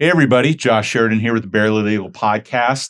Hey everybody, Josh Sheridan here with the Barely Legal Podcast.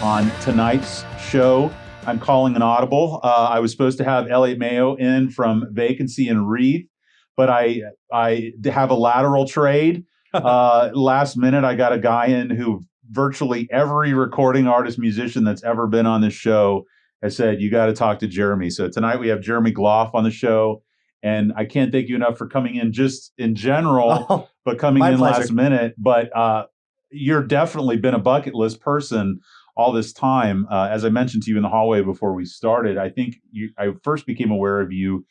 On tonight's show, I'm calling an audible. I was supposed to have Elliot Mayo in from Vacancy and Reed, but I have a lateral trade. Last minute, I got a guy in who virtually every recording artist, musician that's ever been on this show has said, you got to talk to Jeremy. So tonight we have Jeremy Gloff on the show. And I can't thank you enough for coming in just in general, but coming in pleasure. Last minute. But you're definitely been a bucket list person all this time. As I mentioned to you in the hallway before we started, I think I first became aware of you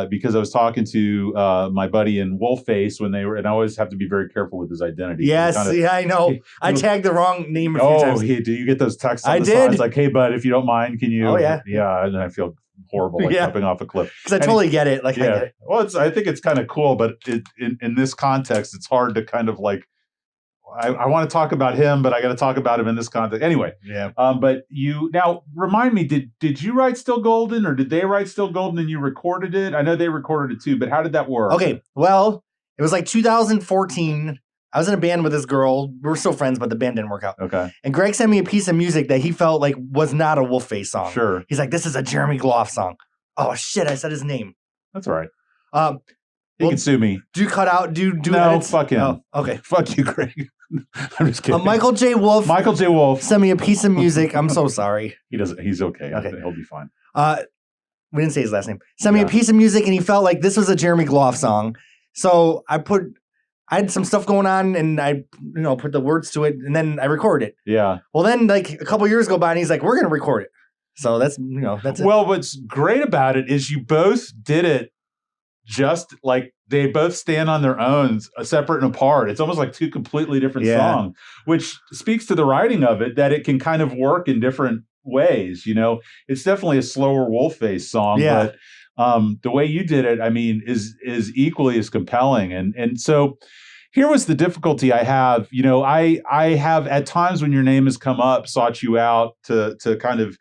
because I was talking to my buddy in Wolfface when they were, and I always have to be very careful with his identity. Yes, I know. I tagged the wrong name a few times. Do you get those texts on I the did. sides like, hey, bud, if you don't mind, can you? Oh, yeah. Yeah, and I feel horrible, like jumping off a cliff. Because I totally get it. I get it. Well, I think it's kind of cool, but in this context, it's hard to kind of like, I want to talk about him, but I got to talk about him in this context. Anyway, yeah. But you now remind me, did you write Still Golden or did they write Still Golden and you recorded it? I know they recorded it too, but how did that work? Okay, well, it was like 2014. I was in a band with this girl. We were still friends, but the band didn't work out. Okay. And Greg sent me a piece of music that he felt like was not a Wolfface song. Sure. He's like, this is a Jeremy Gloff song. Oh, shit, I said his name. That's all right. He can sue me. Do you cut out? Do no, edits? Fuck him. Oh, okay. Fuck you, Greg. I'm just kidding. Michael J. Wolf. Michael J. Wolf sent me a piece of music. I'm so sorry. He doesn't. He's okay. Okay. He'll be fine. We didn't say his last name. Sent me a piece of music, and he felt like this was a Jeremy Gloff song. So I had some stuff going on, and I put the words to it, and then I recorded it. Yeah. Well, then like a couple years go by, and he's like, "We're gonna record it." So that's it. Well, what's great about it is you both did it just like they both stand on their own, separate and apart. It's almost like two completely different songs, which speaks to the writing of it, that it can kind of work in different ways. It's definitely a slower Wolfface song, but the way you did it, I mean, is equally as compelling. And so here was the difficulty I have. I have at times when your name has come up, sought you out to kind of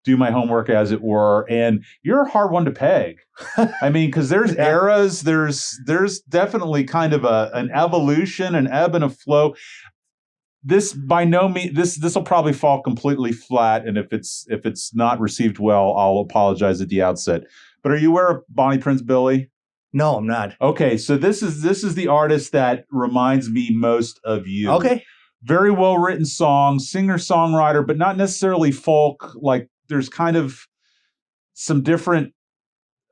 do my homework, as it were, and you're a hard one to peg. I mean, because there's eras, there's definitely kind of an evolution, an ebb and a flow. This by no means, this will probably fall completely flat, and if it's not received well, I'll apologize at the outset. But are you aware of Bonnie Prince Billy? No, I'm not. Okay, so this is the artist that reminds me most of you. Okay. Very well written song, singer songwriter, but not necessarily folk. Like there's kind of some different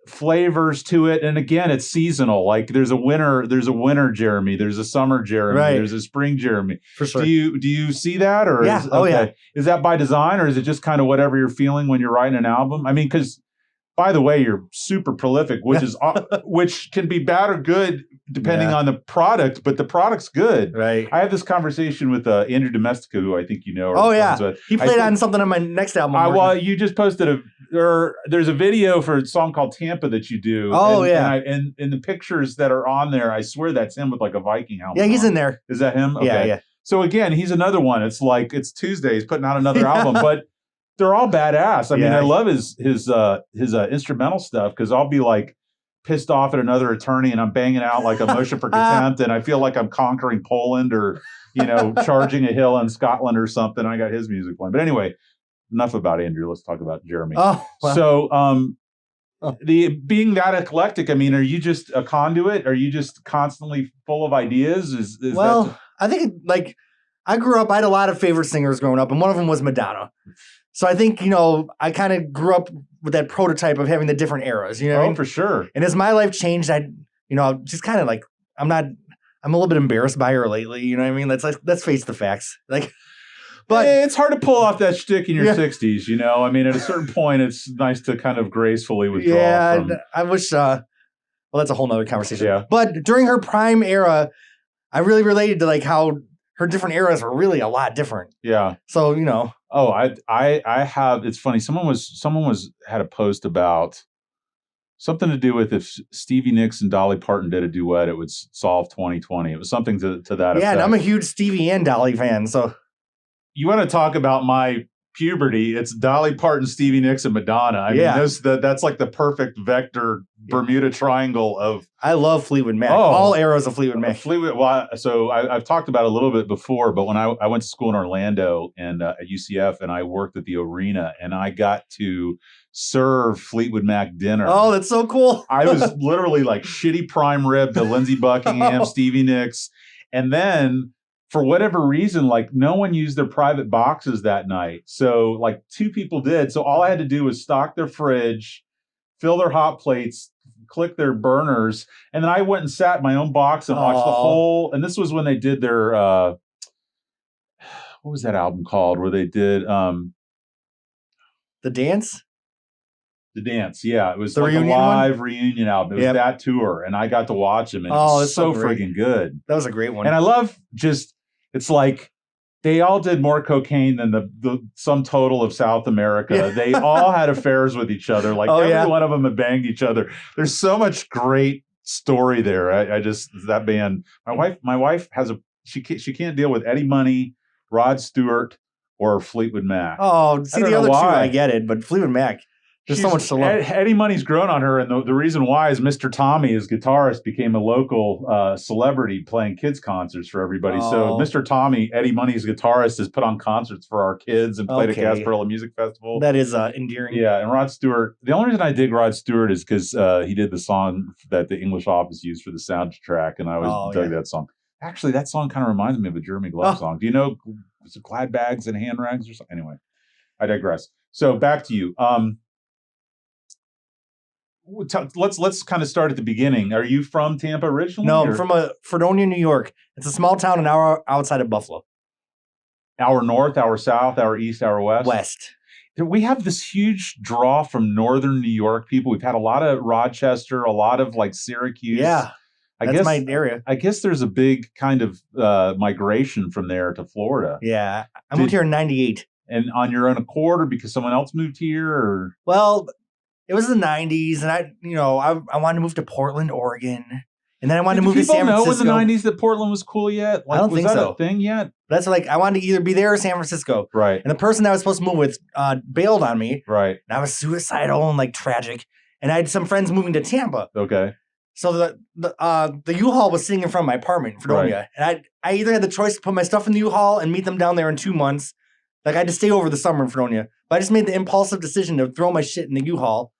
flavors to it, and again, it's seasonal. Like there's a winter Jeremy, there's a summer Jeremy, there's a spring Jeremy. For sure. Do you see that, or yeah? Is that by design, or is it just kind of whatever you're feeling when you're writing an album? I mean, because by the way, you're super prolific, which can be bad or good depending on the product, but the product's good. Right. I had this conversation with Andrew Domestica, who I think you know. He played on something on my next album. Well, you just posted there's a video for a song called Tampa that you do. And in the pictures that are on there, I swear that's him with like a Viking helmet. Yeah, he's in there. Is that him? Okay. Yeah. So again, he's another one. It's like it's Tuesday, he's putting out another album, but they're all badass. I mean, I love his instrumental stuff, because I'll be like pissed off at another attorney and I'm banging out like a motion for contempt, and I feel like I'm conquering Poland or charging a hill in Scotland or something. I got his music playing. But anyway, enough about Andrew. Let's talk about Jeremy. Oh, well. So being that eclectic, I mean, are you just a conduit? Are you just constantly full of ideas? I think like I grew up, I had a lot of favorite singers growing up, and one of them was Madonna. So I think, I kind of grew up with that prototype of having the different eras, what I mean? For sure. And as my life changed, just kind of like, I'm a little bit embarrassed by her lately, you know what I mean? Let's face the facts. But it's hard to pull off that shtick in your 60s, I mean, at a certain point, it's nice to kind of gracefully withdraw. Yeah, I wish, that's a whole nother conversation. Yeah. But during her prime era, I really related to like how her different eras were really a lot different. Yeah. So, Oh, I have. It's funny. Someone had a post about something to do with if Stevie Nicks and Dolly Parton did a duet, it would solve 2020. It was something to that effect. Yeah, and I'm a huge Stevie and Dolly fan. So you want to talk about my puberty, it's Dolly Parton, Stevie Nicks, and Madonna. I mean, that's like the perfect vector Bermuda Triangle of. I love Fleetwood Mac. All eras of Fleetwood Mac. So I've talked about it a little bit before, but when I went to school in Orlando and at UCF, and I worked at the arena, and I got to serve Fleetwood Mac dinner. Oh, that's so cool. I was literally like shitty prime rib to Lindsey Buckingham, Stevie Nicks, and then for whatever reason, like no one used their private boxes that night. So like 2 people did. So all I had to do was stock their fridge, fill their hot plates, click their burners, and then I went and sat in my own box and watched the whole. And this was when they did their what was that album called? Where they did The Dance. The Dance, yeah, it was the like a live reunion album. It was that tour, and I got to watch them, and it was so friggin' good. That was a great one, and I love it's like they all did more cocaine than the sum total of South America. Yeah. They all had affairs with each other. Like every one of them had banged each other. There's so much great story there. I just that band. My wife has she can't deal with Eddie Money, Rod Stewart, or Fleetwood Mac. Oh, see the other two I get it, but Fleetwood Mac. There's so much to love. Eddie Money's grown on her, and the reason why is Mr. Tommy, his guitarist, became a local celebrity playing kids concerts for everybody. Oh. So Mr. Tommy, Eddie Money's guitarist, has put on concerts for our kids and played at Gasparilla Music Festival. That is endearing. Yeah, and Rod Stewart. The only reason I dig Rod Stewart is because he did the song that the English Office used for the soundtrack, and I always dug that song. Actually, that song kind of reminds me of a Jeremy Gloff song. Do you know? Was it Glad Bags and Hand Rags or something? Anyway, I digress. So back to you. Let's kind of start at the beginning. Are you from Tampa originally? No, I'm from Fredonia, New York. It's a small town an hour outside of Buffalo. Hour north, hour south, hour east, hour west? West. We have this huge draw from northern New York people. We've had a lot of Rochester, a lot of like Syracuse. Yeah, that's my area. I guess there's a big kind of migration from there to Florida. Yeah, I moved here in '98. And on your own accord, or because someone else moved here? Or? Well, it was the 90s, and I wanted to move to Portland, Oregon, and then I wanted to move to San Francisco. People know in the 90s that Portland was cool yet? Like, I don't think so. Was that a thing yet? That's like, I wanted to either be there or San Francisco. Right. And the person that I was supposed to move with bailed on me. Right. And I was suicidal and like tragic. And I had some friends moving to Tampa. Okay. So the U-Haul was sitting in front of my apartment in Fredonia. Right. And I either had the choice to put my stuff in the U-Haul and meet them down there in 2 months. Like I had to stay over the summer in Fredonia. But I just made the impulsive decision to throw my shit in the U-Haul.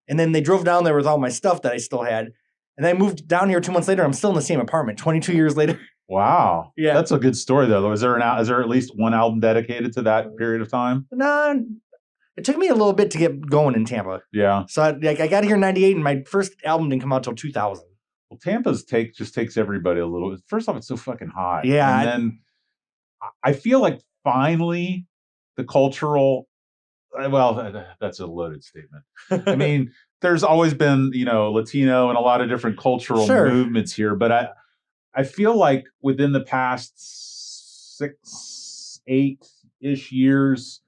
And then they drove down there with all my stuff that I still had. And then I moved down here 2 months later. I'm still in the same apartment 22 years later. Wow. Yeah. That's a good story, though. Is there at least one album dedicated to that period of time? No. It took me a little bit to get going in Tampa. Yeah. So I got here in 98, and my first album didn't come out till 2000. Well, Tampa's just takes everybody a little. First off, it's so fucking hot. Yeah. And then I feel like finally the cultural... Well, that's a loaded statement. I mean, there's always been, Latino and a lot of different cultural movements here, but I feel like within the past 6, 8-ish years,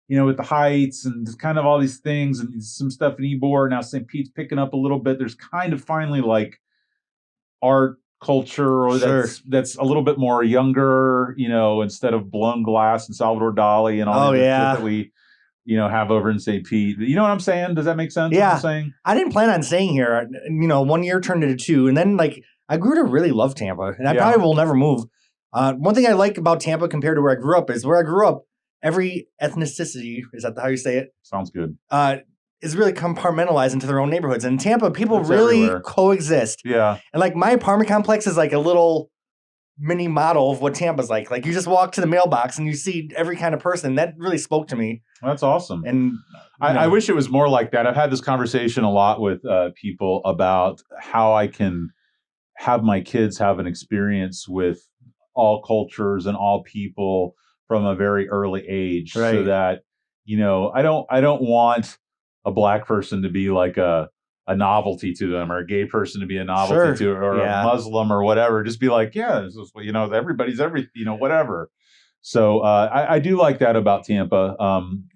with the Heights and kind of all these things and some stuff in Ybor, now St. Pete's picking up a little bit. There's kind of finally like art culture that's a little bit more younger, instead of Blown Glass and Salvador Dali and all the shit that we have over in St. Pete. You know what I'm saying? Does that make sense? Yeah. What I'm saying? I didn't plan on staying here. 1 year turned into 2. And then like I grew to really love Tampa. And I probably will never move. One thing I like about Tampa compared to where I grew up is where I grew up, every ethnicity, is that how you say it? Sounds good. Is really compartmentalized into their own neighborhoods. And in Tampa, people really coexist. Yeah. And like my apartment complex is like a little mini model of what Tampa's like. Like you just walk to the mailbox and you see every kind of person. That really spoke to me. That's awesome. And I wish it was more like that. I've had this conversation a lot with people about how I can have my kids have an experience with all cultures and all people from a very early age, so that I don't want a black person to be like a novelty to them, or a gay person to be a novelty to, or a Muslim or whatever. Just be like, everybody's whatever. So I do like that about Tampa.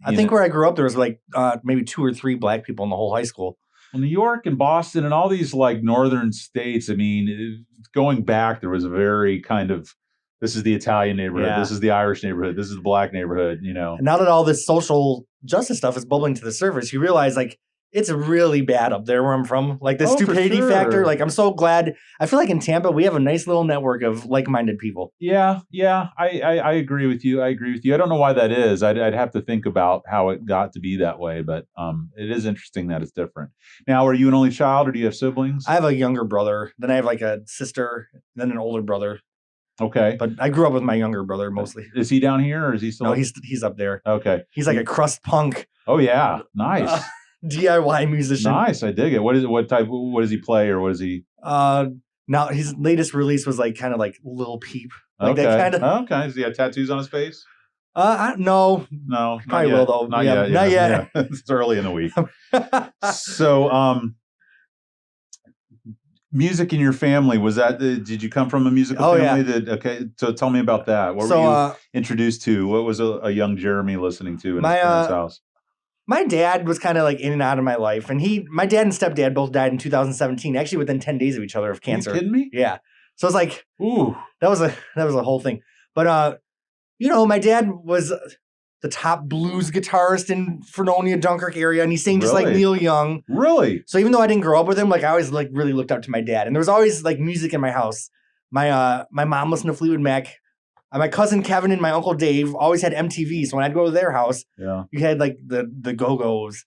I think where I grew up, there was like maybe 2 or 3 black people in the whole high school. Well, New York and Boston and all these like northern states, I mean, going back, there was a very kind of This is the Italian neighborhood. Yeah. This is the Irish neighborhood. This is the black neighborhood, you know. And now that all this social justice stuff is bubbling to the surface, you realize like it's really bad up there where I'm from. Like the stupidity factor. Like I'm so glad. I feel like in Tampa we have a nice little network of like-minded people. Yeah. I agree with you. I don't know why that is. I'd have to think about how it got to be that way, but it is interesting that it's different. Now, are you an only child or do you have siblings? I have a younger brother. Then I have like a sister, then an older brother. Okay. But I grew up with my younger brother mostly. Is he down here or is he still? No, he's up there. Okay. He's like a crust punk. Oh yeah. Nice. DIY musician. Nice. I dig it. What does he play or what is he? Now his latest release was like kind of like Lil Peep. Like okay. that kind of. Okay. Does he have tattoos on his face? No. Probably will though. Not yet. Not yet. Yeah. It's early in the week. So, music in your family, was that, did you come from a musical family? Yeah. Okay. So tell me about that. What were you introduced to? What was a young Jeremy listening to in his parents' house? My dad was kind of like in and out of my life. And my dad and stepdad both died in 2017, actually within 10 days of each other of cancer. Are you kidding me? Yeah. So it's like, ooh, that was a whole thing. But, my dad was the top blues guitarist in Fredonia, Dunkirk area. And he sang just like Neil Young. Really? So even though I didn't grow up with him, like I always like really looked up to my dad. And there was always like music in my house. My mom listened to Fleetwood Mac. My cousin Kevin and my uncle Dave always had MTV. So when I'd go to their house, you had like the Go-Go's.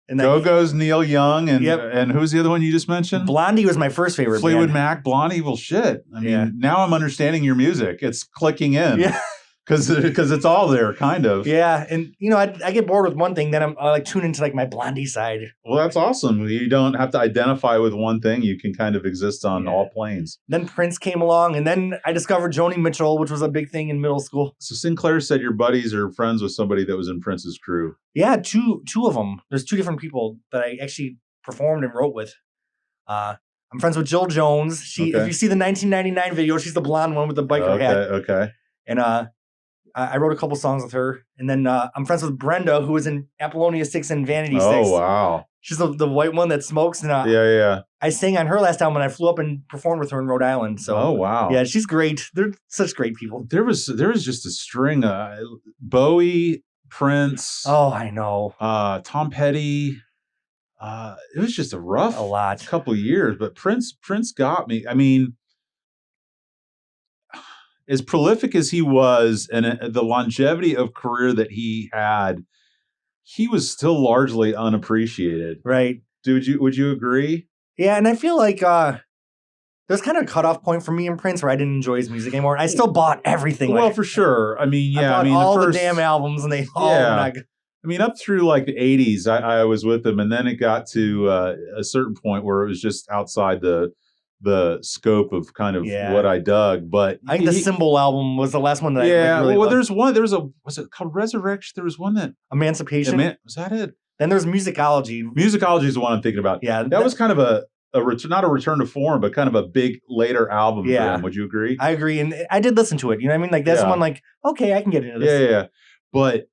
And Go-Go's, Neil Young, and who's the other one you just mentioned? Blondie was my first favorite Fleetwood band. Mac, Blondie, well shit. I mean, now I'm understanding your music. It's clicking in. Yeah. Because it's all there, kind of. Yeah, and I get bored with one thing, then I like tune into like my Blondie side. Well, that's awesome. You don't have to identify with one thing. You can kind of exist on all planes. Then Prince came along, and then I discovered Joni Mitchell, which was a big thing in middle school. So Sinclair said your buddies are friends with somebody that was in Prince's crew. Yeah, two of them. There's two different people that I actually performed and wrote with. I'm friends with Jill Jones. If you see the 1999 video, she's the blonde one with the biker hat. Okay. And I wrote a couple songs with her. And then I'm friends with Brenda, who was in Apollonia 6 and Vanity 6. Oh, wow. She's the white one that smokes. And I sang on her last time when I flew up and performed with her in Rhode Island. So, oh, wow. Yeah, she's great. They're such great people. There was just a string of Bowie, Prince. Oh, I know. Tom Petty. It was just a lot. Couple of years. But Prince got me. I mean, as prolific as he was and the longevity of career that he had, he was still largely unappreciated. Right. Would you agree? Yeah, and I feel like there's kind of a cutoff point for me and Prince where I didn't enjoy his music anymore. I still bought everything. Well, for sure. I mean, yeah. I bought all the damn albums and they all I mean, up through like the 80s, I was with him, and then it got to a certain point where it was just outside the scope of kind of what I dug. But I think the Symbol album was the last one that I really loved. Was it called Resurrection? There was one that Emancipation. Was that it? Then there's Musicology. Musicology is the one I'm thinking about. Yeah. That was kind of not a return to form, but kind of a big later album for him. Would you agree? I agree. And I did listen to it. You know what I mean? Like that's one like, okay, I can get into this. Yeah. But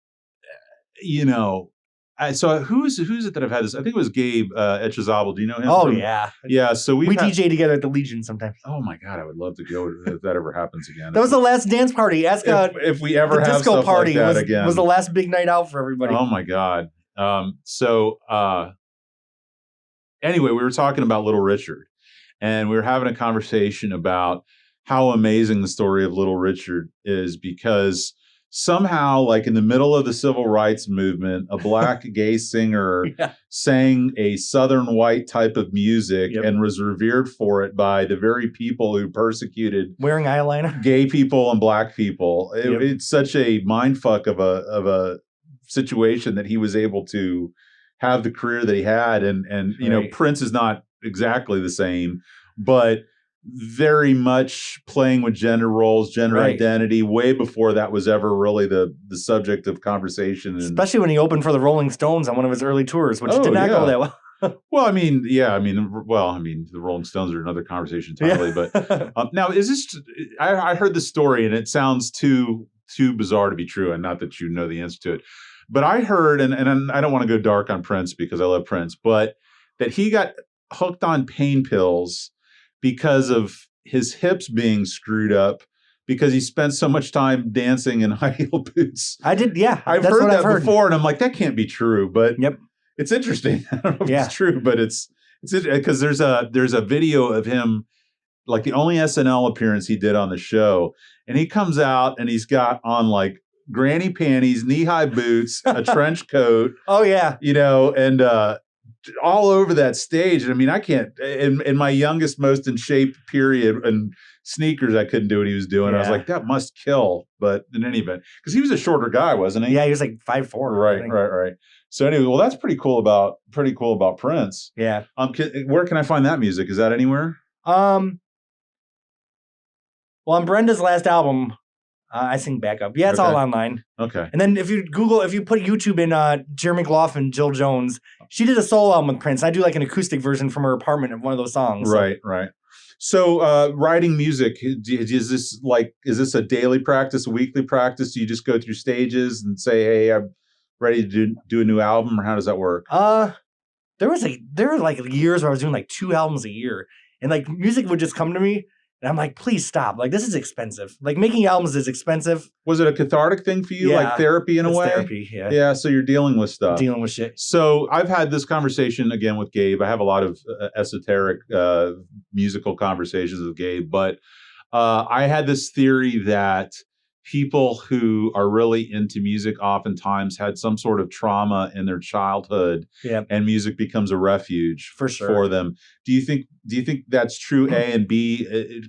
so who's it that I've had this? I think it was Gabe Echazabal. Do you know him? Oh, yeah. Yeah, so we DJ together at the Legion sometimes. Oh, my God. I would love to go if that ever happens again. That was the last dance party. Ask if we ever have disco stuff party like that again. Was the last big night out for everybody. Oh, my God. Anyway, we were talking about Little Richard. And we were having a conversation about how amazing the story of Little Richard is because somehow, like in the middle of the civil rights movement, a black gay singer sang a Southern white type of music and was revered for it by the very people who persecuted wearing eyeliner gay people and black people. It's such a mindfuck of a situation that he was able to have the career that he had. And Prince is not exactly the same, but very much playing with gender roles, gender identity, way before that was ever really the subject of conversation. Especially when he opened for the Rolling Stones on one of his early tours, which did not go that well. Well, the Rolling Stones are another conversation entirely. But now, is this? I heard the story, and it sounds too bizarre to be true, and not that you know the answer to it. But I heard, and I don't want to go dark on Prince because I love Prince, but that he got hooked on pain pills because of his hips being screwed up because he spent so much time dancing in high heel boots. I did, yeah. I've heard that before, and I'm like, that can't be true, but it's interesting. I don't know if it's true, but it's because there's a video of him, like the only SNL appearance he did on the show, and he comes out and he's got on like granny panties, knee-high boots, a trench coat. Oh yeah, and all over that stage. And I mean, I can't. In my youngest, most in shape period, and sneakers, I couldn't do what he was doing. I was like, that must kill. But in any event, because he was a shorter guy, wasn't he? Yeah, he was like 5'4". Right. So anyway, well, that's pretty cool about Prince. Yeah. Where can I find that music? Is that anywhere? Well, on Brenda's last album, I sing backup. Yeah, it's all online. Okay. And then if you put YouTube in Jeremy Gloff and Jill Jones, she did a solo album with Prince. I do like an acoustic version from her apartment of one of those songs. Right. So writing music, is this a daily practice, a weekly practice? Do you just go through stages and say, hey, I'm ready to do a new album, or how does that work? There were like years where I was doing like 2 albums a year, and like music would just come to me. And I'm like, please stop. Like, this is expensive. Like, making albums is expensive. Was it a cathartic thing for you? Like therapy in a way? Therapy, yeah. Yeah, so you're dealing with stuff. Dealing with shit. So I've had this conversation again with Gabe. I have a lot of esoteric musical conversations with Gabe. But I had this theory that people who are really into music oftentimes had some sort of trauma in their childhood, and music becomes a refuge for them. Do you think that's true? A, and B,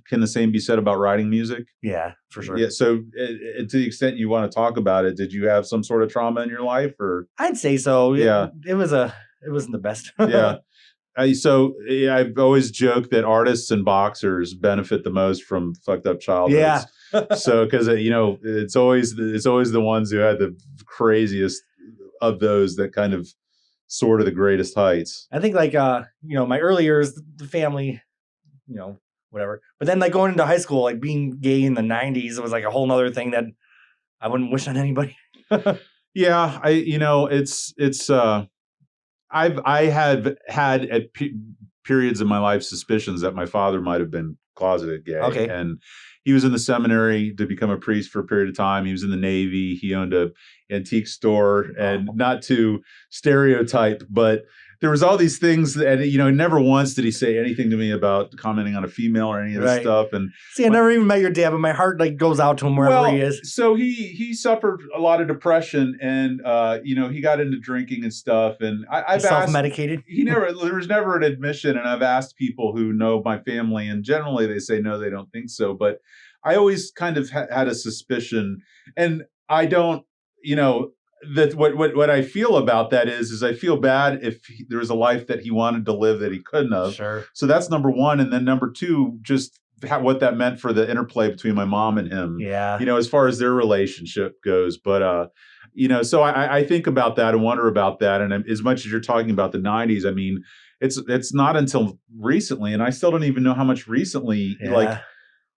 can the same be said about writing music? Yeah, for sure. Yeah. So to the extent you want to talk about it, did you have some sort of trauma in your life, or? I'd say so. Yeah. It wasn't the best. Yeah. I've always joked that artists and boxers benefit the most from fucked up childhoods. Yeah. So, because it's always the ones who had the craziest of those that kind of soar to the greatest heights. I think like my early years, the family, whatever. But then like going into high school, like being gay in the 90s, it was like a whole nother thing that I wouldn't wish on anybody. Yeah, I have had at periods in my life suspicions that my father might have been closeted gay. Okay. And he was in the seminary to become a priest for a period of time. He was in the Navy. He owned a antique store, and not to stereotype, but there was all these things that, never once did he say anything to me about commenting on a female or any of this stuff. And see, I never even met your dad, but my heart like goes out to him wherever he is. So he suffered a lot of depression, and he got into drinking and stuff. And I've self-medicated. There was never an admission, and I've asked people who know my family, and generally they say no, they don't think so. But I always kind of had a suspicion, and I don't, that what I feel about that is I feel bad if there was a life that he wanted to live that he couldn't have. Sure. So that's number one. And then number two, just what that meant for the interplay between my mom and him. Yeah. As far as their relationship goes. But, so I think about that and wonder about that. And as much as you're talking about the 90s, I mean, it's not until recently, and I still don't even know how much recently,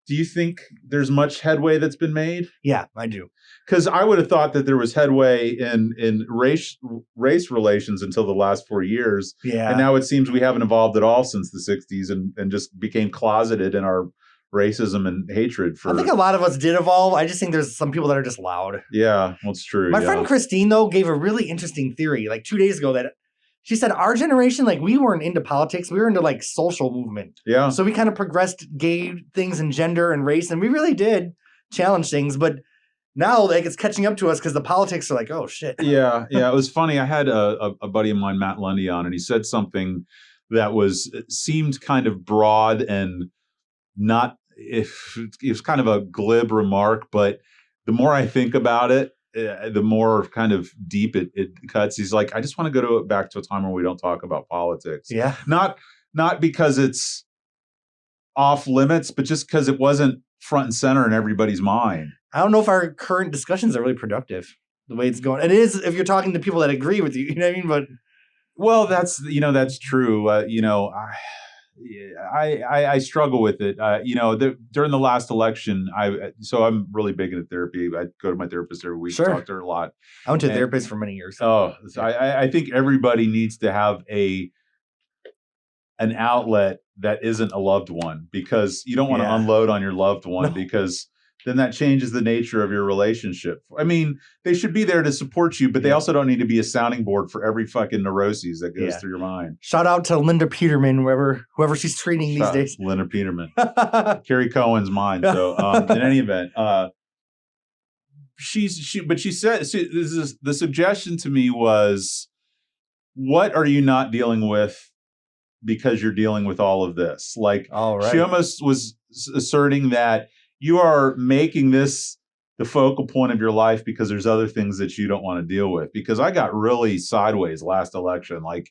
do you think there's much headway that's been made? Yeah, I do. Because I would have thought that there was headway in race relations until the last 4 years. Yeah. And now it seems we haven't evolved at all since the 60s and just became closeted in our racism and hatred for. I think a lot of us did evolve. I just think there's some people that are just loud. Yeah, well, it's true. My friend Christine, though, gave a really interesting theory like 2 days ago that she said our generation, like, we weren't into politics. We were into, like, social movement. Yeah. So we kind of progressed gay things and gender and race, and we really did challenge things. But now, like, it's catching up to us because the politics are like, oh, shit. Yeah. It was funny. I had a buddy of mine, Matt Lundy, on, and he said something that seemed kind of broad and not, if it was kind of a glib remark, but the more I think about it, the more kind of deep it cuts. He's like, I just want to go back to a time where we don't talk about politics. Yeah. Not because it's off limits, but just because it wasn't front and center in everybody's mind. I don't know if our current discussions are really productive the way it's going. It is if you're talking to people that agree with you, you know what I mean? But well, that's true. I struggle with it. During the last election, so I'm really big into therapy. I go to my therapist every week. Sure. Talk to her a lot. I went to a therapist for many years. I think everybody needs to have an outlet that isn't a loved one, because you don't want to unload on your loved one because then that changes the nature of your relationship. I mean, they should be there to support you, but they also don't need to be a sounding board for every fucking neuroses that goes through your mind. Shout out to Linda Peterman, whoever she's treating these days. Linda Peterman. Carrie Cohen's mine. So in any event, she said, the suggestion to me was, what are you not dealing with because you're dealing with all of this? Like, she almost was asserting that you are making this the focal point of your life because there's other things that you don't want to deal with. Because I got really sideways last election. Like,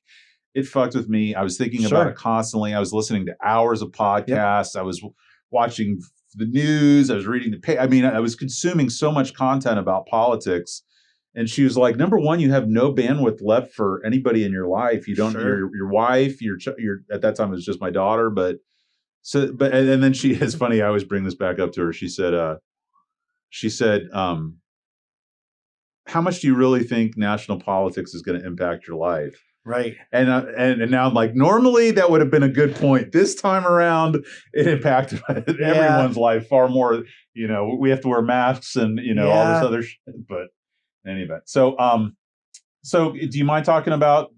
it fucked with me. I was thinking about it constantly. I was listening to hours of podcasts. I was watching the news. I was reading the paper. I mean, I was consuming so much content about politics. And she was like, number one, you have no bandwidth left for anybody in your life. You don't, your wife, your at that time it was just my daughter, and then it's funny. I always bring this back up to her. She said, how much do you really think national politics is going to impact your life? Right. And now I'm like, normally that would have been a good point. This time around, it impacted everyone's life far more. You know, we have to wear masks and, all this other shit. But in any event. So do you mind talking about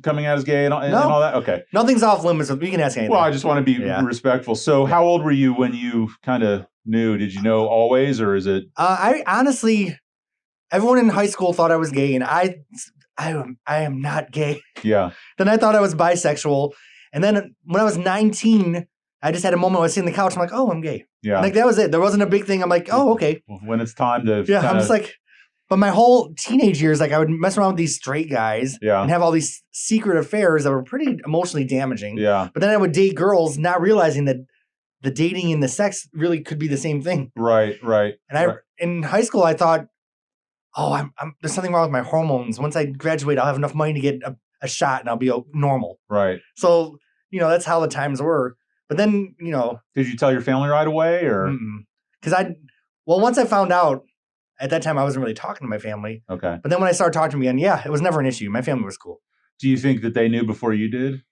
coming out as gay and all that? Okay. Nothing's off limits. We can ask anything. Well, I just want to be respectful. So how old were you when you kind of knew? Did you know always, or is it? I honestly, everyone in high school thought I was gay, and I am not gay. Yeah. Then I thought I was bisexual. And then when I was 19, I just had a moment where I was sitting on the couch. I'm like, oh, I'm gay. Yeah. And like, that was it. There wasn't a big thing. I'm like, oh, okay. When it's time to. Yeah. I'm just like, but my whole teenage years, like I would mess around with these straight guys and have all these secret affairs that were pretty emotionally damaging. Yeah. But then I would date girls, not realizing that the dating and the sex really could be the same thing. Right. And in high school, I thought, oh, there's something wrong with my hormones. Once I graduate, I'll have enough money to get a shot and I'll be normal. Right. So, that's how the times were. But then, Did you tell your family right away, or? Because once I found out, at that time I wasn't really talking to my family. Okay. But then when I started talking to them again, it was never an issue. My family was cool. Do you think that they knew before you did?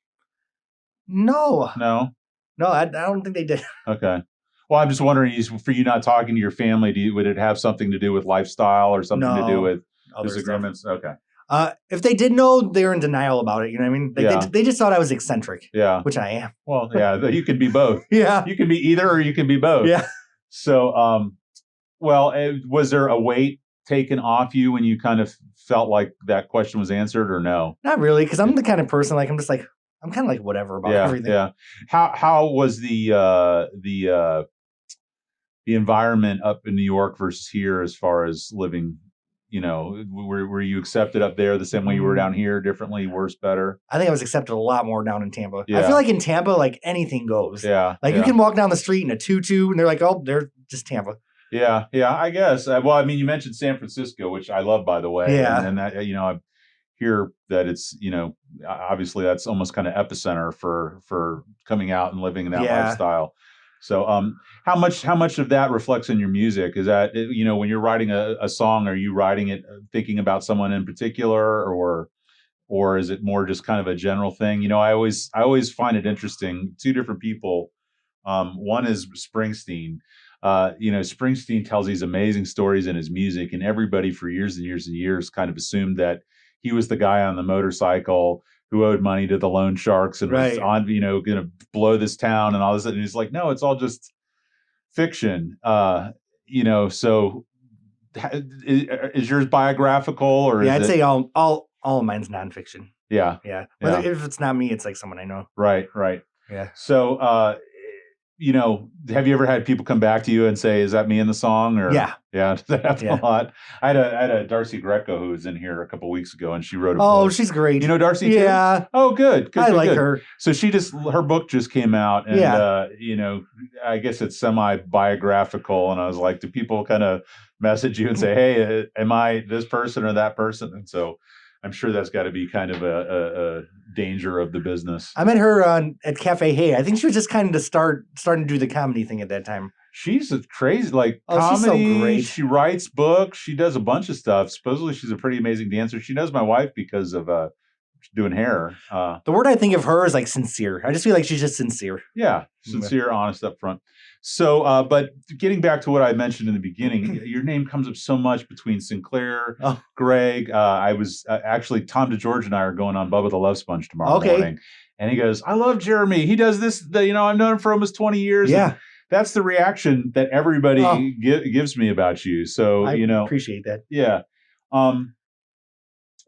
No. No? No, I don't think they did. Okay. Well, I'm just wondering, for you not talking to your family, would it have something to do with lifestyle or something to do with disagreements? Okay. If they did know, they were in denial about it. You know what I mean? They just thought I was eccentric. Yeah. Which I am. Well, yeah, you can be both. Yeah. You can be either, or you can be both. Yeah. So, was there a weight taken off you when you kind of felt like that question was answered, or no? Not really, because I'm the kind of person, like, I'm kind of like whatever about everything. Yeah. How was the environment up in New York versus here as far as living? Were you accepted up there the same way you were down here? Differently, worse, better? I think I was accepted a lot more down in Tampa. Yeah. I feel like in Tampa, like anything goes. Yeah. Like you can walk down the street in a tutu and they're like, oh, they're just Tampa. Yeah. I guess. You mentioned San Francisco, which I love, by the way. Yeah. And that, I hear that it's, obviously that's almost kind of epicenter for coming out and living in that lifestyle. So, how much of that reflects in your music? Is that, when you're writing a song, are you writing it thinking about someone in particular, or is it more just kind of a general thing? I always find it interesting. Two different people. One is Springsteen. Springsteen tells these amazing stories in his music, and everybody for years and years and years kind of assumed that he was the guy on the motorcycle who owed money to the loan sharks and was on, going to blow this town and all this. And he's like, no, it's all just fiction. So is yours biographical, or I'd say all of mine's nonfiction. Yeah. If it's not me, it's like someone I know. Right. Yeah. So, have you ever had people come back to you and say, is that me in the song? Or Yeah. That happens a lot. I had a Darcy Greco who was in here a couple of weeks ago, and she wrote a book. book. She's great. You know Darcy too? Yeah. Oh, good. I like her. So her book just came out, and I guess it's semi-biographical, and I was like, do people kind of message you and say, hey, am I this person or that person? And so I'm sure that's got to be kind of a danger of the business. I met her at Cafe Hey. I think she was just kind of starting to do the comedy thing at that time. She's a crazy, comedy. She's so great. She writes books. She does a bunch of stuff. Supposedly she's a pretty amazing dancer. She knows my wife because of doing hair. The word I think of her is like sincere. I just feel like she's just sincere. Yeah, sincere, honest up front. So, but getting back to what I mentioned in the beginning, your name comes up so much between Sinclair, Greg. I was actually, Tom DeGeorge and I are going on Bubba the Love Sponge tomorrow morning. And he goes, I love Jeremy. He does this, I've known him for almost 20 years. Yeah. That's the reaction that everybody gives me about you. So, I appreciate that. Yeah.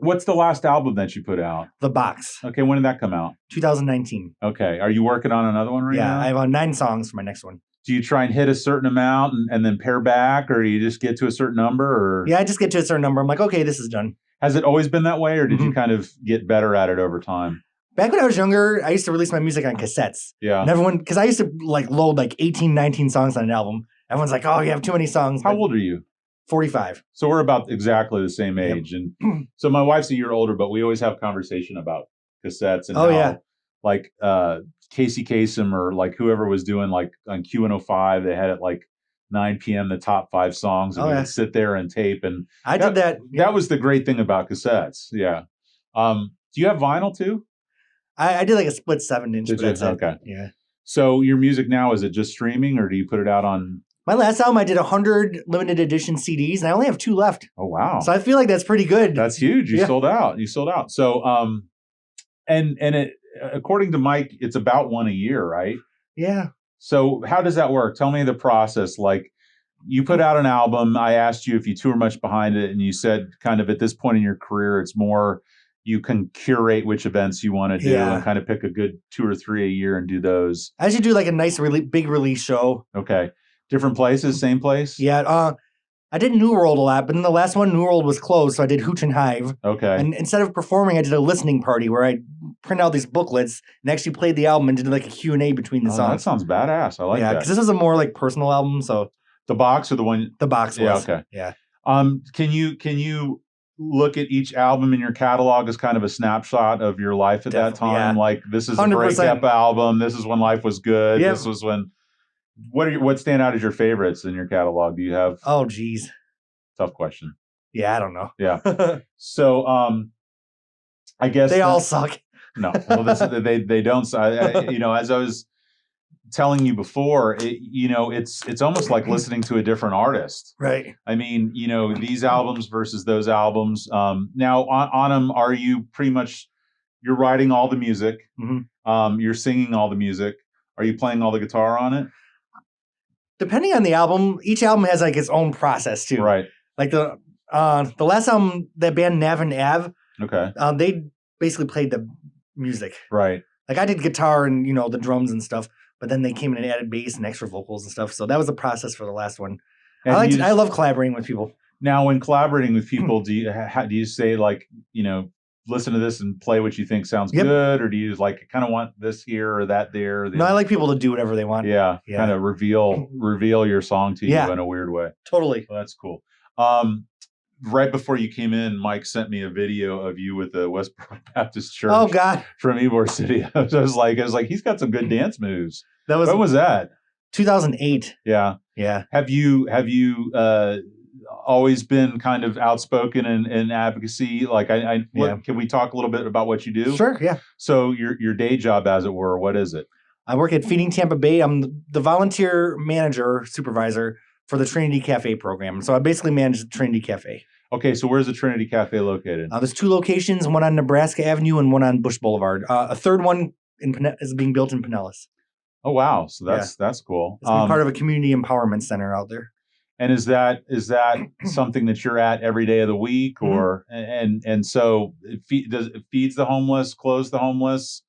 What's the last album that you put out? The Box. Okay, when did that come out? 2019. Okay. Are you working on another one right now? Yeah, I have 9 songs for my next one. Do you try and hit a certain amount and then pare back, or do you just get to a certain number? Or yeah, I just get to a certain number. I'm like, okay, this is done. Has it always been that way, or did you kind of get better at it over time? Back when I was younger, I used to release my music on cassettes. Yeah. And everyone, because I used to load 18, 19 songs on an album. Everyone's like, oh, you have too many songs. How old are you? 45. So we're about exactly the same age. Yep. And so my wife's a year older, but we always have conversation about cassettes and how, Casey Kasem or whoever was doing on Q105, they had it 9 p.m. the top 5 songs, and we would sit there and tape. And I did that. That was the great thing about cassettes. Yeah. Do you have vinyl too? I did a split 7-inch. Okay. Yeah. So your music now, is it just streaming, or do you put it out on? My last album, I did 100 limited edition CDs, and I only have 2 left. Oh, wow. So I feel like that's pretty good. That's huge. You sold out. So, and it, according to Mike, it's about 1 a year, right? Yeah. So how does that work? Tell me the process. You put out an album. I asked you if you tour much behind it, and you said kind of at this point in your career, it's more you can curate which events you want to do and kind of pick a good 2 or 3 a year and do those. I should do a nice, really big release show. Okay. Different places, same place? Yeah. I did New World a lot, but in the last one, New World was closed, so I did Hooch and Hive. Okay. And instead of performing, I did a listening party where I print out these booklets and actually played the album and did a Q&A between the songs. That sounds badass. I like that. Yeah, because this is a more personal album, so. The Box or the one? The Box was. Yeah, okay. Yeah. Can you look at each album in your catalog as kind of a snapshot of your life at that time? Yeah. This is 100%. a breakup album. This is when life was good. Yep. This was when. What stand out as your favorites in your catalog? Do you have? Oh, geez. Tough question. Yeah, I don't know. Yeah. So, I guess they all suck. No, well, they don't. As I was telling you before, it's almost like listening to a different artist. Right. I mean, these albums versus those albums. Now on them, are you pretty much you're writing all the music? Mm-hmm. You're singing all the music. Are you playing all the guitar on it? Depending on the album, each album has its own process too. Right. The last album, that band Nav and Av. Okay. They basically played the music. Right. I did guitar and the drums and stuff, but then they came in and added bass and extra vocals and stuff. So that was the process for the last one. And I love collaborating with people. Now, when collaborating with people, do you say listen to this and play what you think sounds good, or do you kind of want this here or that there? No, I like people to do whatever they want. Yeah. Kind of reveal your song to you in a weird way. Totally. Well, that's cool. Right before you came in, Mike sent me a video of you with the Westboro Baptist Church. Oh God, from Ybor City. I was like, he's got some good dance moves. When was that? 2008. Yeah. Yeah. Have you always been kind of outspoken in advocacy? Can we talk a little bit about what you do? Sure. Yeah. So your day job, as it were, what is it? I work at Feeding Tampa Bay. I'm the volunteer manager, supervisor for the Trinity Cafe program. So I basically manage the Trinity Cafe. Okay, so where's the Trinity Cafe located? There's 2 locations, one on Nebraska Avenue and one on Bush Boulevard. A third one is being built in Pinellas. Oh, wow. So that's cool. It's part of a community empowerment center out there. And is that something that you're at every day of the week, or and so it feeds the homeless, clothes the homeless?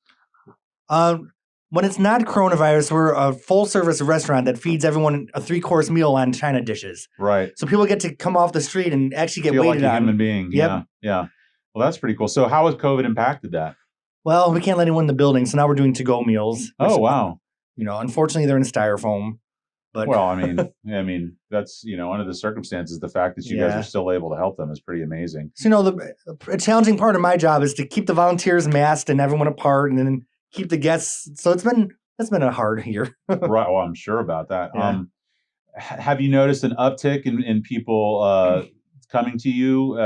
When it's not coronavirus, we're a full-service restaurant that feeds everyone a 3-course meal on China dishes. Right. So people get to come off the street and actually get feel waited like a on. human being. Yep. Yeah. Well, that's pretty cool. So how has COVID impacted that? Well, we can't let anyone in the building, so now we're doing to-go meals. Oh, wow. Unfortunately, they're in styrofoam. But well, I mean, that's under the circumstances, the fact that you guys are still able to help them is pretty amazing. So a challenging part of my job is to keep the volunteers masked and everyone apart, and then keep the guests. So it's been a hard year. Right. Well, I'm sure about that. Yeah. Have you noticed an uptick in people coming to you?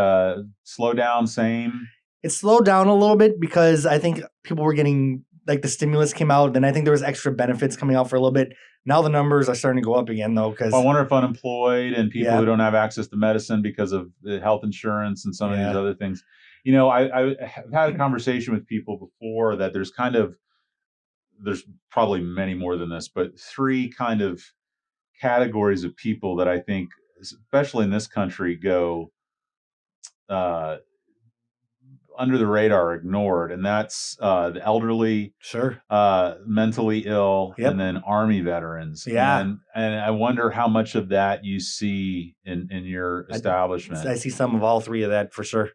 Slow down, same? It slowed down a little bit because I think people were getting, like, the stimulus came out. Then I think there was extra benefits coming out for a little bit. Now the numbers are starting to go up again, though. Because I wonder if unemployed and people who don't have access to medicine because of the health insurance and some of these other things. I have had a conversation with people before that there's probably many more than this, but 3 kind of categories of people that I think, especially in this country, go under the radar, ignored, and that's the elderly, mentally ill, and then Army veterans. And I wonder how much of that you see in your establishment. I see some of all 3 of that for sure.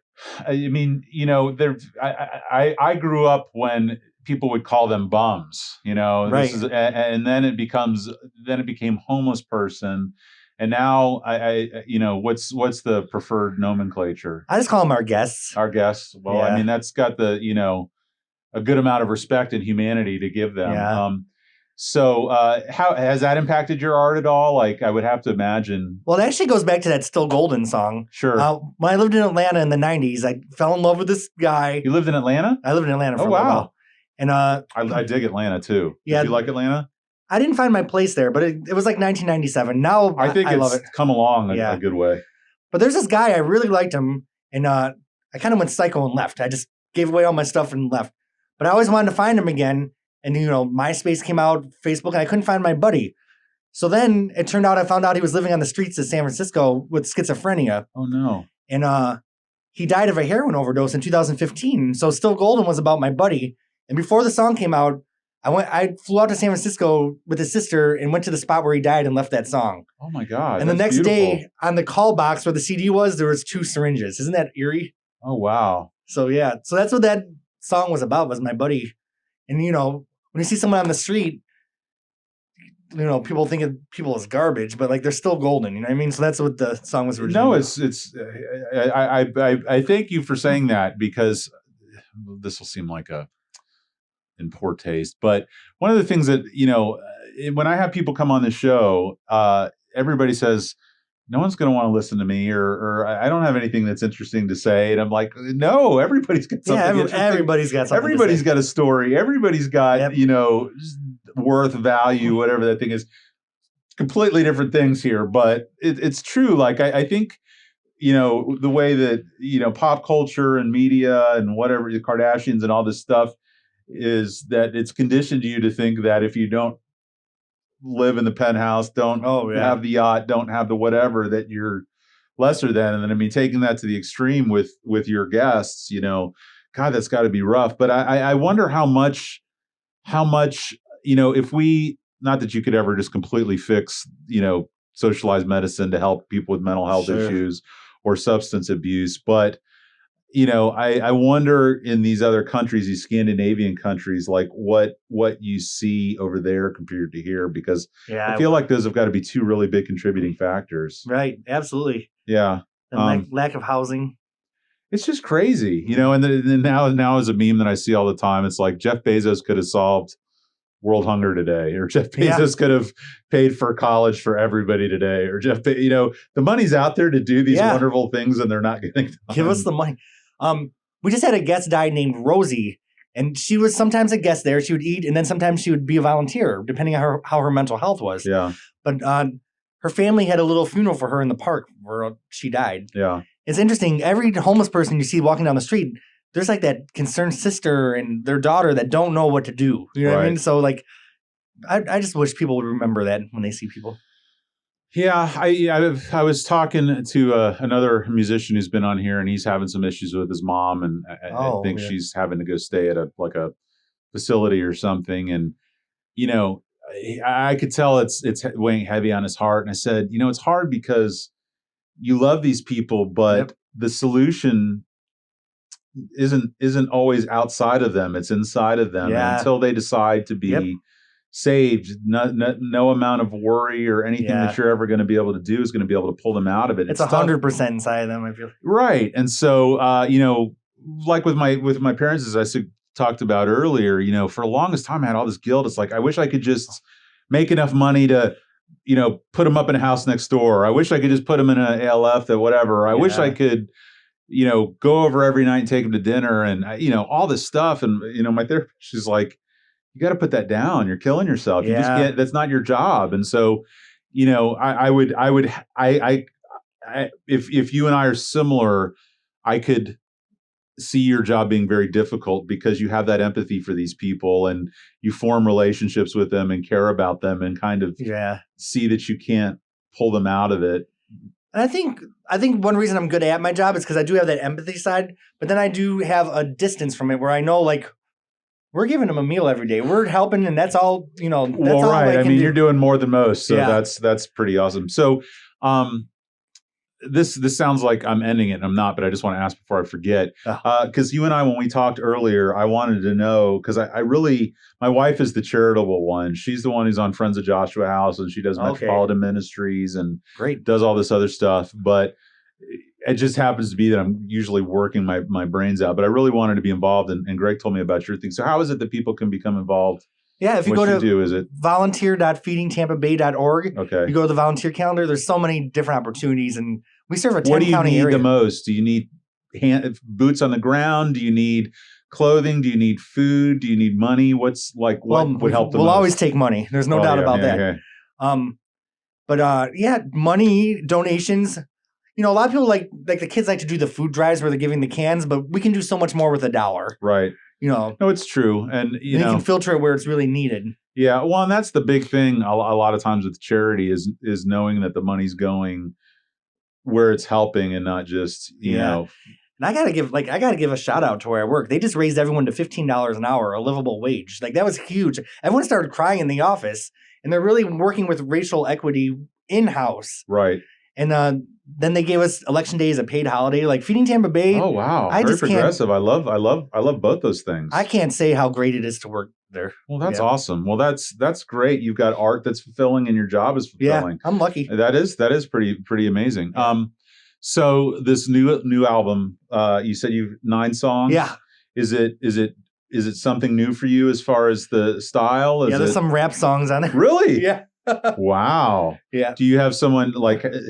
I mean, I grew up when people would call them bums, right? And then it became homeless person. And now what's the preferred nomenclature? I just call them our guests. Our guests. Well, I mean, that's got the, a good amount of respect and humanity to give them. Yeah. So how has that impacted your art at all? Like, I would have to imagine. Well, it actually goes back to that Still Golden song. Sure. When I lived in Atlanta in the 90s, I fell in love with this guy. You lived in Atlanta? I lived in Atlanta for a while. And I dig Atlanta too. Yeah. Do you like Atlanta? I didn't find my place there, but it was like 1997. Now I think love it. Come along a good way. But there's this guy, I really liked him, and I kind of went psycho and left. I just gave away all my stuff and left. But I always wanted to find him again. And, MySpace came out, Facebook, and I couldn't find my buddy. So then it turned out I found out he was living on the streets of San Francisco with schizophrenia. Oh, no. And he died of a heroin overdose in 2015. So Still Golden was about my buddy. And before the song came out, I flew out to San Francisco with his sister and went to the spot where he died and left that song. Oh my God. And the next day on the call box where the CD was, there was 2 syringes. Isn't that eerie? Oh, wow. So yeah. So that's what that song was about, was my buddy. And when you see someone on the street, people think of people as garbage, but like they're still golden. You know what I mean? So that's what the song was originally. No, I thank you for saying that, because this will seem like in poor taste. But one of the things that, when I have people come on the show, everybody says, no one's going to want to listen to me, or I don't have anything that's interesting to say. And I'm like, no, everybody's got something interesting. Everybody's got something Everybody's got a story. Everybody's got, worth, value, whatever that thing is. Completely different things here. But it's true. Like, I think, the way that, pop culture and media and whatever, the Kardashians and all this stuff, is that it's conditioned you to think that if you don't live in the penthouse, don't have the yacht, don't have the whatever, that you're lesser than. And then, I mean, taking that to the extreme with your guests, God, that's got to be rough. But I wonder how much, if we, not that you could ever just completely fix, socialized medicine to help people with mental health issues or substance abuse, but I wonder in these other countries, these Scandinavian countries, like what you see over there compared to here, because I feel like those have got to be 2 really big contributing factors. Right. Absolutely. Yeah. And lack of housing. It's just crazy, and then now is a meme that I see all the time. It's like Jeff Bezos could have solved world hunger today, or Jeff Bezos could have paid for college for everybody today, or the money's out there to do these wonderful things, and they're not getting done. Give us the money. We just had a guest die named Rosie, and she was sometimes a guest there. She would eat, and then sometimes she would be a volunteer, depending on how her mental health was. Yeah. But her family had a little funeral for her in the park where she died. Yeah. It's interesting. Every homeless person you see walking down the street, there's like that concerned sister and their daughter that don't know what to do. You know what I mean? So like, I just wish people would remember that when they see people. Yeah, I was talking to another musician who's been on here, and he's having some issues with his mom, and I think she's having to go stay at a facility or something. And I could tell it's weighing heavy on his heart. And I said, it's hard because you love these people, but the solution isn't always outside of them; it's inside of them. And until they decide to be saved, no amount of worry or anything that you're ever going to be able to do is going to be able to pull them out of it. It's 100% inside of them, I feel. Right. And so, like with my parents, as I talked about earlier, for the longest time I had all this guilt. It's like, I wish I could just make enough money to, put them up in a house next door. I wish I could just put them in an ALF, that whatever. I wish I could, go over every night and take them to dinner and, all this stuff. And, my therapist, she's like, you got to put that down. You're killing yourself. You just can't, that's not your job. And so, if you and I are similar, I could see your job being very difficult because you have that empathy for these people and you form relationships with them and care about them and kind of see that you can't pull them out of it. And I think one reason I'm good at my job is because I do have that empathy side, but then I do have a distance from it where I know, like, we're giving them a meal every day. We're helping, and that's all, that's all right. I mean, you're doing more than most, so that's pretty awesome. So, this sounds like I'm ending it, and I'm not, but I just want to ask before I forget. Because you and I, when we talked earlier, I wanted to know, because my wife is the charitable one. She's the one who's on Friends of Joshua House, and she does Metropolitan Ministries and does all this other stuff. But it just happens to be that I'm usually working my brains out. But I really wanted to be involved, and Greg told me about your thing. So how is it that people can become involved? Yeah, if you go to volunteer.feedingtampabay.org, you go to the volunteer calendar, there's so many different opportunities, and we serve a 10-county area. What do you need the most? Do you need boots on the ground? Do you need clothing? Do you need food? Do you need money? What would help the most? We'll always take money. There's no doubt about that. Okay. Money, donations. A lot of people like the kids like to do the food drives where they're giving the cans, but we can do so much more with $1. Right. No, it's true. And, you can filter it where it's really needed. Yeah. Well, and that's the big thing a lot of times with charity is knowing that the money's going where it's helping and not just, know. And I gotta give a shout out to where I work. They just raised everyone to $15 an hour, a livable wage. Like, that was huge. Everyone started crying in the office, and they're really working with racial equity in-house. Right. And then they gave us Election Day as a paid holiday, like Feeding Tampa Bay. Oh wow, very progressive. I love both those things. I can't say how great it is to work there. Well, that's awesome. Well, that's great. You've got art that's fulfilling, and your job is fulfilling. Yeah, I'm lucky. That is pretty amazing. Yeah. So this new album, you said you've 9 songs. Yeah. Is it something new for you as far as the style? There's some rap songs on it. Really? Yeah. Wow. Yeah. Do you have someone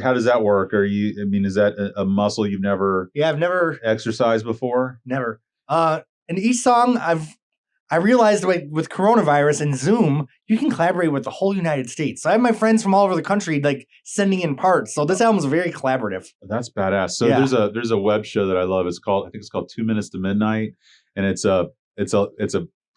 how does that work? Is that a muscle you've never I've never exercised before? Never. And each song I realized with coronavirus and Zoom, you can collaborate with the whole United States. So I have my friends from all over the country sending in parts. So this album's very collaborative. That's badass. So there's a web show that I love. I think it's called 2 Minutes to Midnight, and it's a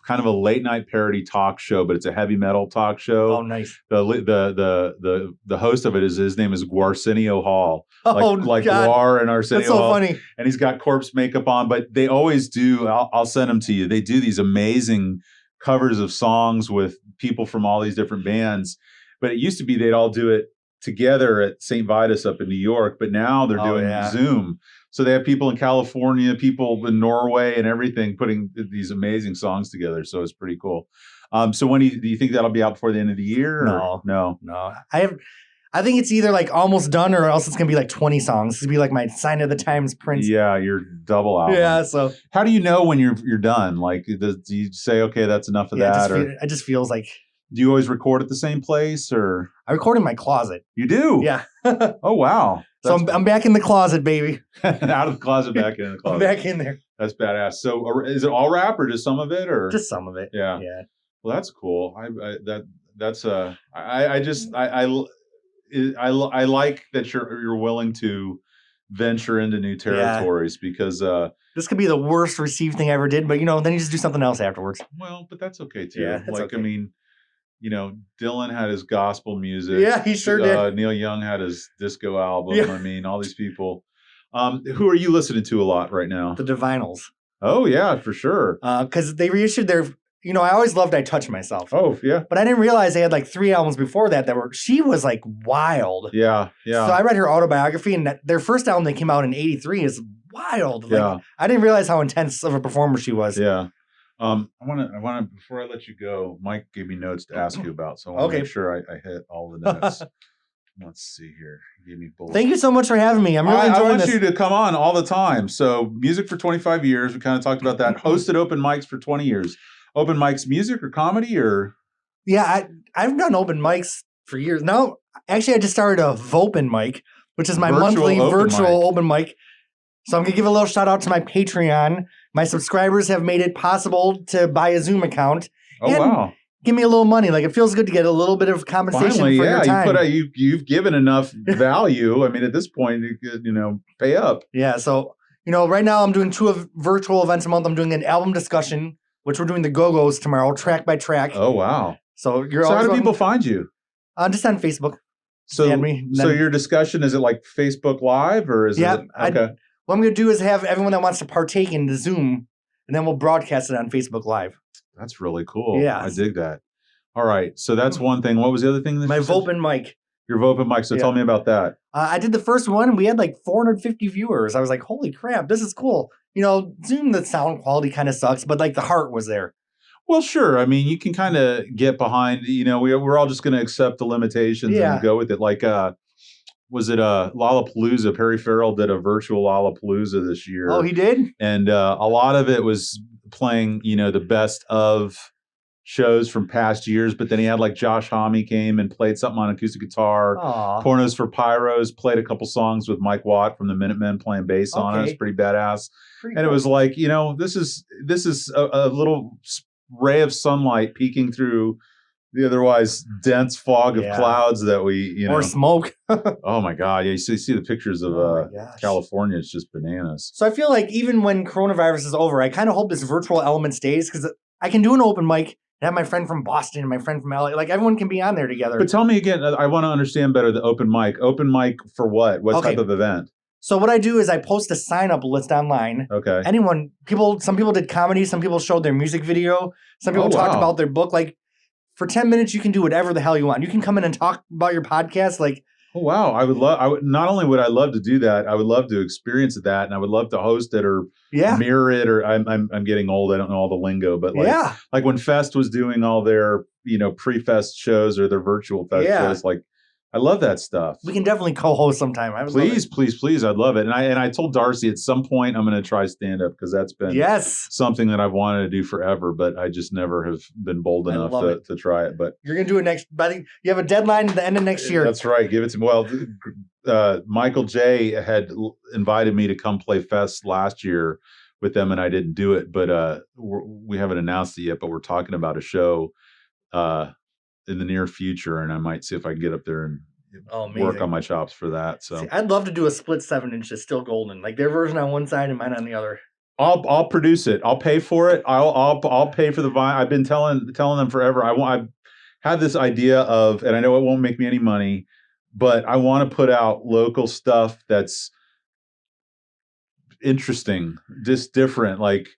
kind of a late night parody talk show, but it's a heavy metal talk show. Oh, nice. The host of it his name is Guarsenio Hall. Guar and Arsenio That's so Hall. Funny. And he's got corpse makeup on, but they always do. I'll send them to you. They do these amazing covers of songs with people from all these different bands. But it used to be they'd all do it together at St. Vitus up in New York, but now they're doing Zoom. So they have people in California, people in Norway, and everything putting these amazing songs together. So it's pretty cool. So when do you think that'll be out before the end of the year? No. I think it's either almost done, or else it's gonna be 20 songs. It's gonna be my Sign of the Times Prince. Yeah, your double album. Yeah. So how do you know when you're done? Do you say, okay, that's enough of that? It just feels like. Do you always record at the same place, or? I record in my closet. You do? Yeah. Oh wow. So I'm back in the closet, baby. Out of the closet, back in the closet. I'm back in there. That's badass. So is it all rap or just some of it, or just some of it? Yeah. Yeah. Well, that's cool. I like that you're willing to venture into new territories because this could be the worst received thing I ever did, but then you just do something else afterwards. Well, but that's okay too. Yeah, okay. I mean, Dylan had his gospel music. Yeah, he sure did. Neil Young had his disco album. Yeah. I mean, all these people. Who are you listening to a lot right now? The Divinals. Oh yeah, for sure. Because they reissued their. I always loved I Touch Myself. Oh yeah. But I didn't realize they had 3 albums before that she was wild. Yeah. So I read her autobiography, and their first album that came out in '83 is wild. Yeah. I didn't realize how intense of a performer she was. Yeah. I want to before I let you go, Mike gave me notes to ask you about, so I want to make sure I hit all the notes. Let's see here. Give me bullets. Thank you so much for having me. I'm really enjoying this. I want you to come on all the time. So music for 25 years. We kind of talked about that. Hosted open mics for 20 years. Open mics, music or comedy or? Yeah, I've done open mics for years. Now, actually, I just started a Vopen mic, which is my monthly virtual open mic. So I'm going to give a little shout out to my Patreon. My subscribers have made it possible to buy a Zoom account. Oh, wow. Give me a little money. Like, it feels good to get a little bit of compensation for your time. You've given enough value. I mean, at this point, you could, pay up. Yeah. So, right now I'm doing 2 virtual events a month. I'm doing an album discussion, which we're doing the Go-Go's tomorrow, track by track. Oh, wow. So how do people find you? Just on Facebook. So your discussion, is it like Facebook Live or is it? Okay. What I'm going to do is have everyone that wants to partake in the Zoom, and then we'll broadcast it on Facebook Live. That's really cool. Yeah. I dig that. All right. So that's one thing. What was the other thing? My Vopen mic. Your Vopen mic. So tell me about that. I did the first one, and we had like 450 viewers. I was like, holy crap, this is cool. Zoom, the sound quality kind of sucks, but like the heart was there. Well, sure. I mean, you can kind of get behind, we're all just going to accept the limitations and go with it. Like, was it Lollapalooza? Perry Farrell did a virtual Lollapalooza this year. Oh, he did? And a lot of it was playing, the best of shows from past years. But then he had like Josh Homme came and played something on acoustic guitar. Aww. Pornos for Pyros played a couple songs with Mike Watt from the Minutemen playing bass on it. It's pretty badass. Pretty cool. It was like, this is a little ray of sunlight peeking through the otherwise dense fog of clouds that we, or smoke. Oh my God. Yeah. You see the pictures of California. It's just bananas. So I feel like even when coronavirus is over, I kind of hope this virtual element stays because I can do an open mic and have my friend from Boston and my friend from LA. Like everyone can be on there together. But tell me again, I want to understand better the open mic. Open mic for what? What type of event? So what I do is I post a sign-up list online. Okay. Some people did comedy. Some people showed their music video. Some people talked about their book. Like, for 10 minutes, you can do whatever the hell you want. You can come in and talk about your podcast. Like, oh, wow. Not only would I love to do that, I would love to experience that, and I would love to host it or mirror it. Or I'm getting old. I don't know all the lingo, but like when Fest was doing all their pre-fest shows or their virtual fest shows, like. I love that stuff. We can definitely co-host sometime. Please. I'd love it. And I told Darcy at some point I'm going to try stand-up because that's been something that I've wanted to do forever, but I just never have been bold enough to try it. But you're going to do it next. I think you have a deadline at the end of next year. That's right. Give it to me. Well, Michael J. had invited me to come play Fest last year with them, and I didn't do it. But we haven't announced it yet, but we're talking about a show in the near future, and I might see if I can get up there and work on my chops for that. So I'd love to do a split 7-inch that's still golden, like their version on one side and mine on the other. I'll produce it. I'll pay for it. I'll pay for the vinyl. I've been telling them forever. I've had this idea of, and I know it won't make me any money, but I want to put out local stuff that's interesting, just different, like.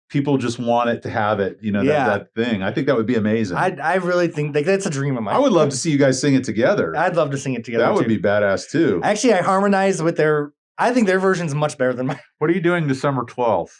People just want it to have it, that thing. I think that would be amazing. I really think that's a dream of mine. I would love to see you guys sing it together. I'd love to sing it together. That would be badass too. Actually, I harmonize with I think their version's much better than mine. What are you doing December 12th?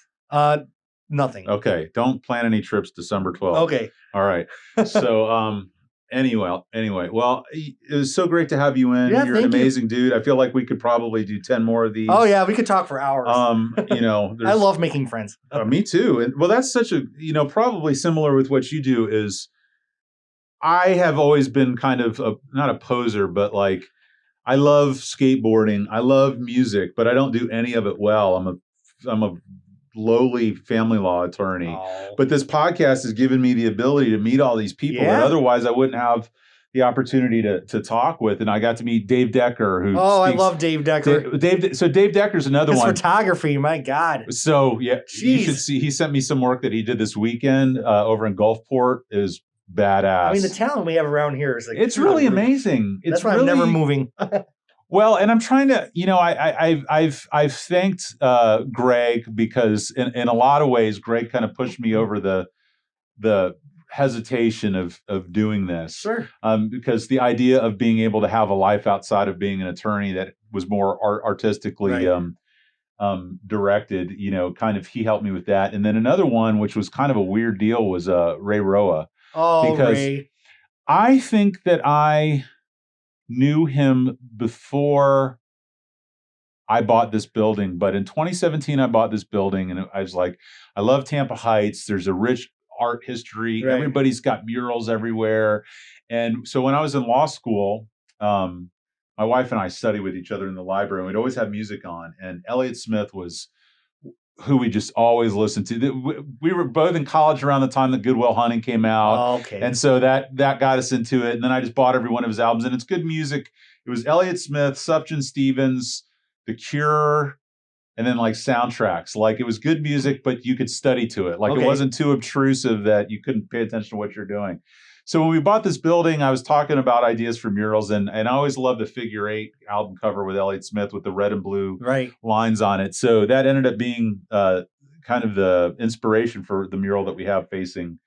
Nothing. Okay. Don't plan any trips December 12th. Okay. All right. So, Anyway, well, it was so great to have you in. Yeah, You're an amazing dude. I feel like we could probably do 10 more of these. Oh yeah, we could talk for hours. I love making friends. Me too. And well, that's such a, probably similar with what you do is I have always been kind of not a poser, but like I love skateboarding. I love music, but I don't do any of it well. I'm a lowly family law attorney, but this podcast has given me the ability to meet all these people that otherwise I wouldn't have the opportunity to talk with. And I got to meet Dave Decker, I love Dave Decker. Dave Decker's another one. His photography, my God. So yeah, you should see. He sent me some work that he did this weekend over in Gulfport. It was badass. I mean, the talent we have around here is like it's really amazing. That's why I'm never moving. Well, and I'm trying to, I've thanked Greg because in a lot of ways, Greg kind of pushed me over the hesitation of doing this. Sure. Because the idea of being able to have a life outside of being an attorney that was more artistically directed, kind of he helped me with that. And then another one, which was kind of a weird deal, was Ray Roa. Oh, because Ray. I think that I knew him before I bought this building, but in 2017 I bought this building and I was like, I love Tampa Heights. There's a rich art history. Right. Everybody's got murals everywhere. And so when I was in law school, my wife and I studied with each other in the library, and we'd always have music on. And Elliott Smith was who we just always listened to. We were both in college around the time that Good Will Hunting came out. Oh, okay. And so that got us into it. And then I just bought every one of his albums, and it's good music. It was Elliott Smith, Sufjan Stevens, The Cure, and then like soundtracks. Like it was good music, but you could study to it. Like it wasn't too obtrusive that you couldn't pay attention to what you're doing. So when we bought this building, I was talking about ideas for murals, and I always loved the figure 8 album cover with Elliott Smith with the red and blue lines on it. So that ended up being kind of the inspiration for the mural that we have facing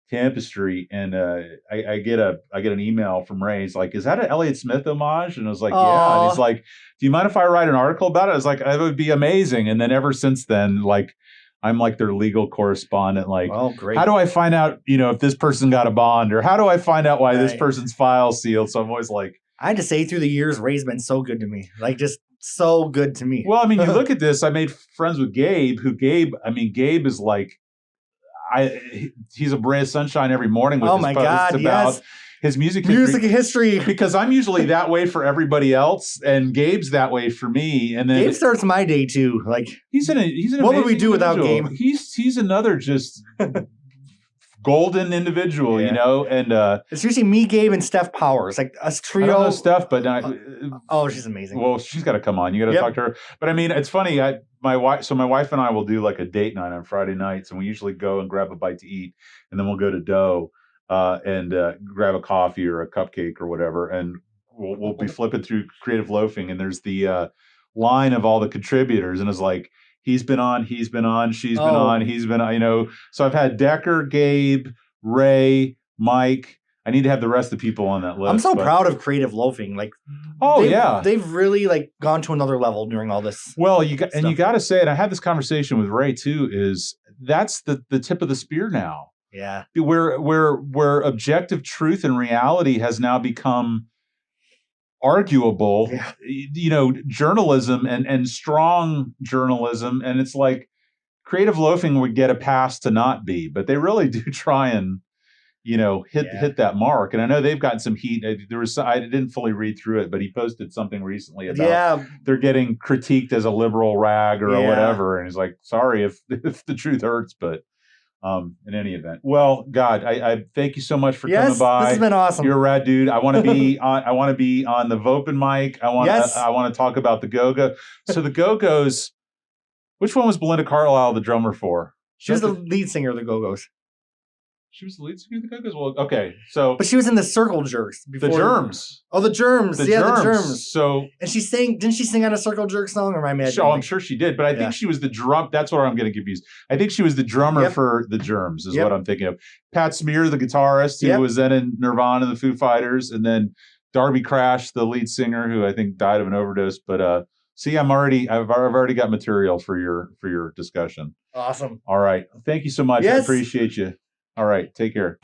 Campus Street. And I get an email from Ray. He's like, "Is that an Elliott Smith homage?" And I was like, "Yeah." And he's like, "Do you mind if I write an article about it?" I was like, "It would be amazing." And then ever since then, like, I'm like their legal correspondent. Like, great. How do I find out, if this person got a bond, or how do I find out why this person's file sealed? So I'm always like, I had to say through the years, Ray's been so good to me. Like, just so good to me. Well, I mean, you look at this. I made friends with Gabe, Gabe is like, he's a ray of sunshine every morning with his posts about his music history. Because I'm usually that way for everybody else, and Gabe's that way for me. And then Gabe starts my day too. Like he's an what would we do without Gabe? He's another just golden individual, and it's usually me, Gabe, and Steph Powers, like us trio. I don't know Steph, but she's amazing. Well, she's got to come on. You got to talk to her. But I mean, it's funny. My wife and I will do like a date night on Friday nights, and we usually go and grab a bite to eat, and then we'll go to Doe and grab a coffee or a cupcake or whatever, and we'll be flipping through Creative Loafing, and there's the line of all the contributors, and it's like, he's been on, she's been on, he's been on, So I've had Decker, Gabe, Ray, Mike. I need to have the rest of the people on that list. I'm so proud of Creative Loafing. Like, they've really like gone to another level during all this. Well, you got to say it. I had this conversation with Ray too. Is that's the tip of the spear now? Yeah, where objective truth and reality has now become arguable. Yeah. Journalism and strong journalism, and it's like Creative Loafing would get a pass to not be, but they really do try and hit that mark. And I know they've gotten some heat. I didn't fully read through it, but he posted something recently about they're getting critiqued as a liberal rag or whatever, and he's like, sorry if the truth hurts, but in any event, well, God, I thank you so much for coming by. This has been awesome. You're a rad dude. I want to be on. I want to be on the Vopin mic. I want to talk about the Go-Go. So the Go-Go's. Which one was Belinda Carlisle the drummer for? She was the lead singer of the Go-Go's. She was the lead singer of the Go-Go's? Well, okay. So, but she was in the Circle Jerks before. The Germs. Oh, the Germs. The Germs. So, and didn't she sing on a Circle Jerk song? Or am I imagining? I'm sure she did. But I think she was the drum. That's what I'm getting confused. I think she was the drummer for the Germs is what I'm thinking of. Pat Smear, the guitarist, who was then in Nirvana and the Foo Fighters. And then Darby Crash, the lead singer, who I think died of an overdose. But see, I've already got material for your discussion. Awesome. All right. Thank you so much. I appreciate you. All right. Take care.